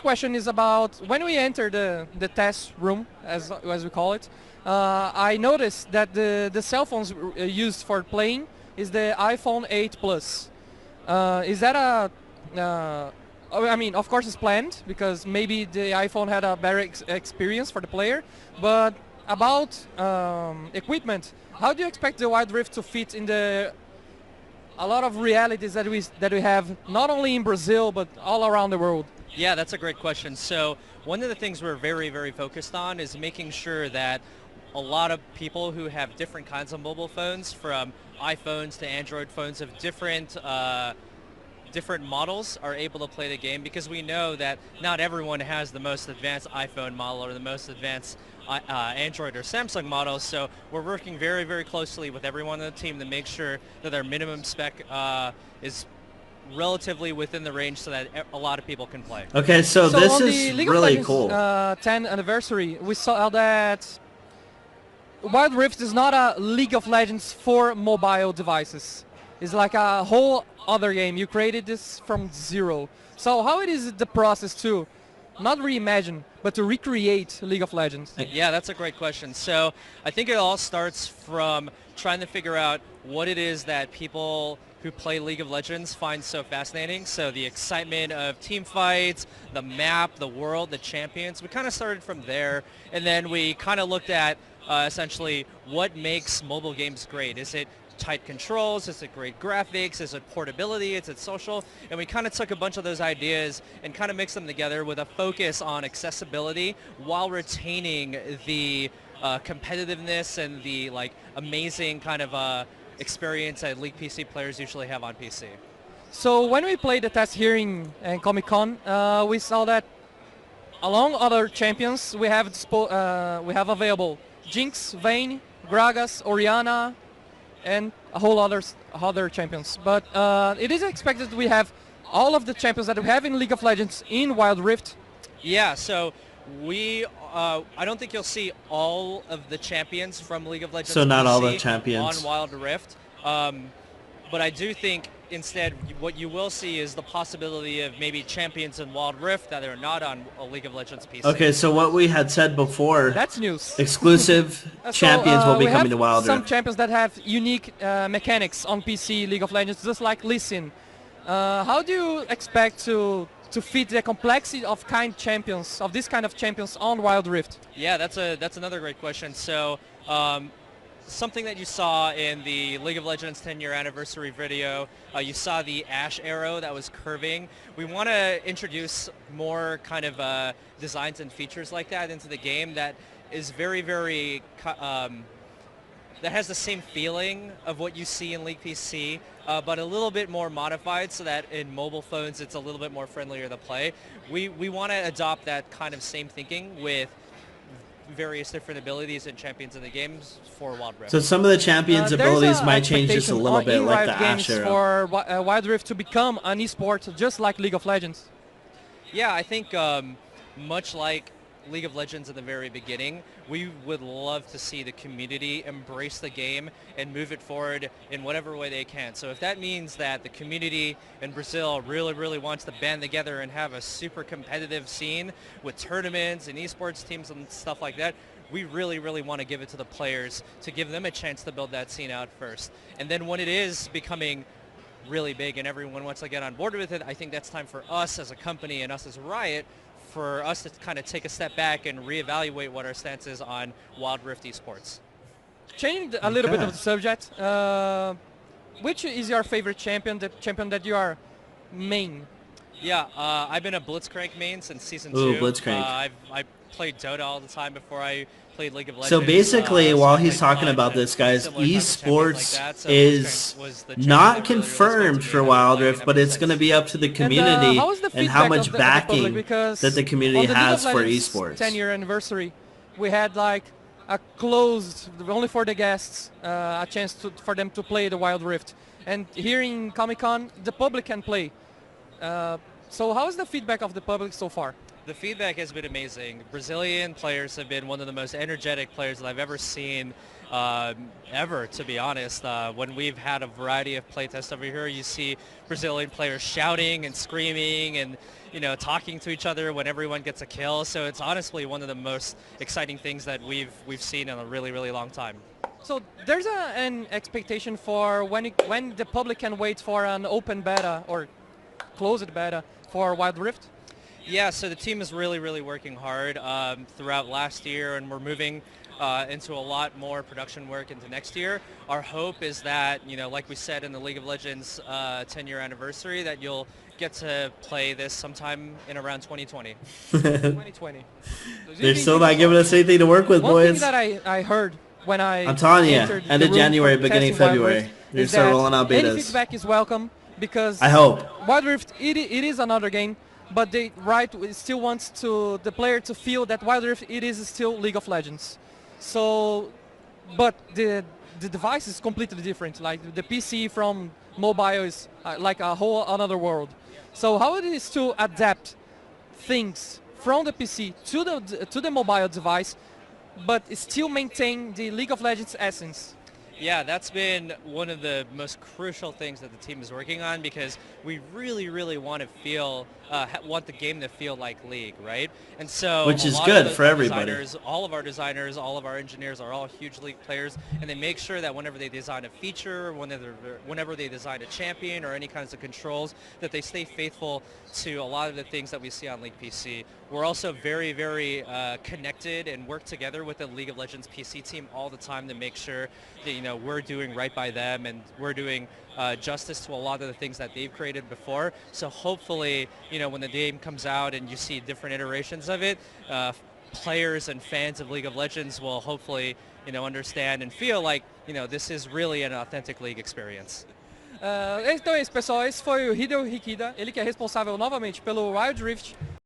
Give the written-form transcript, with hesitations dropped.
question is about when we enter the test room, as we call it. I noticed that the cell phones used for playing is the iPhone 8 Plus. Is that a I mean, of course, it's planned because maybe the iPhone had a better experience for the player. But about equipment, how do you expect the Wild Rift to fit in a lot of realities that we have not only in Brazil but all around the world? Yeah, that's a great question. So one of the things we're very, very focused on is making sure that a lot of people who have different kinds of mobile phones, from iPhones to Android phones of different models, are able to play the game, because we know that not everyone has the most advanced iPhone model or the most advanced Android or Samsung models. So we're working very, very closely with everyone on the team to make sure that our minimum spec is relatively within the range so that a lot of people can play. Okay, so this on is the League really of Legends, cool. 10th anniversary, we saw that Wild Rift is not a League of Legends for mobile devices. It's like a whole other game. You created this from zero. So how it is the process to not reimagine, but to recreate League of Legends? Yeah, that's a great question. So I think it all starts from trying to figure out what it is that people who play League of Legends find so fascinating. So the excitement of team fights, the map, the world, the champions. We kind of started from there, and then we kind of looked at essentially what makes mobile games great. Is it tight controls? Is it great graphics? Is it portability? Is it social? And we kind of took a bunch of those ideas and kind of mixed them together with a focus on accessibility while retaining the competitiveness and the amazing kind of experience that League PC players usually have on PC. So when we played the test here in Comic-Con, we saw that along other champions we have available Jinx, Vayne, Gragas, Orianna, and a whole other champions. But it is expected we have all of the champions that we have in League of Legends in Wild Rift. Yeah, so I don't think you'll see all of the champions from League of Legends. So not PC all the champions on Wild Rift. But I do think instead what you will see is the possibility of maybe champions in Wild Rift that are not on a League of Legends PC. Okay, so what we had said before, that's news. Exclusive champions will be coming to Wild Rift. Some champions that have unique mechanics on PC League of Legends, just like Liên. How do you expect to fit the complexity of this kind of champions on Wild Rift? Yeah, that's another great question. So something that you saw in the League of Legends 10-year anniversary video, you saw the Ashe arrow that was curving. We want to introduce more kind of designs and features like that into the game that is very, very that has the same feeling of what you see in League PC, but a little bit more modified so that in mobile phones it's a little bit more friendlier to play. We want to adopt that kind of same thinking with various different abilities and champions in the games for Wild Rift. So some of the champions' abilities might change just a little bit, like the Ashe arrow. For Wild Rift to become an esport just like League of Legends. Yeah, I think much like League of Legends at the very beginning, we would love to see the community embrace the game and move it forward in whatever way they can. So if that means that the community in Brazil really, really wants to band together and have a super competitive scene with tournaments and esports teams and stuff like that, we really, really want to give it to the players to give them a chance to build that scene out first. And then when it is becoming really big and everyone wants to get on board with it, I think that's time for us as a company and us as Riot for us to kind of take a step back and reevaluate what our stance is on Wild Rift esports. Changing a little bit of the subject, which is your favorite champion, the champion that you are main? Yeah, I've been a Blitzcrank main since Season 2. Ooh, Blitzcrank. I played Dota all the time before I played League of Legends. So basically, while he's talking about this, guys, esports is not confirmed for Wild Rift, but it's going to be up to the community and how much backing that the community has for esports. 10-year anniversary, we had like a closed, only for the guests, a chance for them to play the Wild Rift. And here in Comic-Con, the public can play. So how is the feedback of the public so far? The feedback has been amazing. Brazilian players have been one of the most energetic players that I've ever seen, ever, to be honest. When we've had a variety of playtests over here, you see Brazilian players shouting and screaming and talking to each other when everyone gets a kill. So it's honestly one of the most exciting things that we've seen in a really, really long time. So there's an expectation for when the public can wait for an open beta or closed beta for Wild Rift? Yeah, so the team is really, really working hard throughout last year, and we're moving into a lot more production work into next year. Our hope is that, like we said in the League of Legends 10-year anniversary, that you'll get to play this sometime in around 2020. 2020. They're still not giving us anything to work with, boys. One thing that I heard when I'm telling you, end of January, beginning of February, they're start rolling out betas. Any feedback is welcome because I hope Wild Rift it is another game, but they still wants the player to feel that Wild Rift it is still League of Legends. So, but the device is completely different. Like the PC from mobile is like a whole another world. So how it is to adapt things from the PC to the mobile device, but still maintain the League of Legends essence? Yeah, that's been one of the most crucial things that the team is working on, because we really, really want to want the game to feel like League, right? And so, which is good for everybody. All of our designers, all of our engineers are all huge League players, and they make sure that whenever they design a feature, whenever they design a champion or any kinds of controls, that they stay faithful to a lot of the things that we see on League PC. We're also very, very connected and work together with the League of Legends PC team all the time to make sure that we're doing right by them and we're doing justice to a lot of the things that they've created before. So hopefully, when the game comes out and you see different iterations of it, players and fans of League of Legends will hopefully, understand and feel like, this is really an authentic League experience. Então é isso, pessoal. Esse foi o Hideo Hikida, ele que é responsável novamente pelo Wild Rift